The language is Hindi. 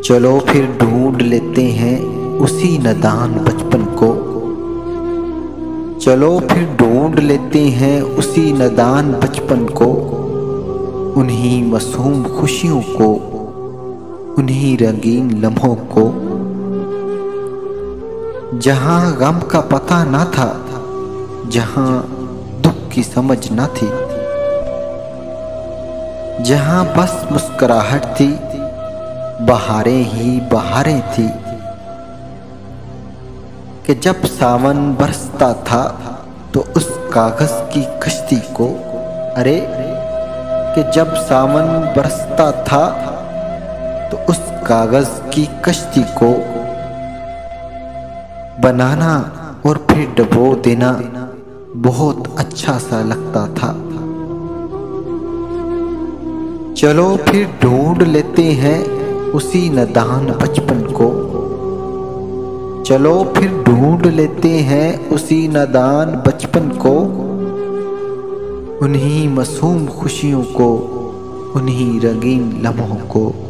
चलो फिर ढूंढ लेते हैं उसी नादान बचपन को। चलो फिर ढूंढ लेते हैं उसी नादान बचपन को। उन्हीं मासूम खुशियों को, उन्हीं रंगीन लम्हों को, जहां गम का पता ना था, जहां दुख की समझ ना थी, जहां बस मुस्कुराहट थी, बहारें ही बहारें थी। कि जब सावन बरसता था तो उस कागज की कश्ती को, अरे कि जब सावन बरसता था तो उस कागज की कश्ती को बनाना और फिर डुबो देना बहुत अच्छा सा लगता था। चलो फिर ढूंढ लेते हैं उसी नादान बचपन को। चलो फिर ढूंढ लेते हैं उसी नादान बचपन को। उन्हीं मासूम खुशियों को, उन्हीं रंगीन लम्हों को।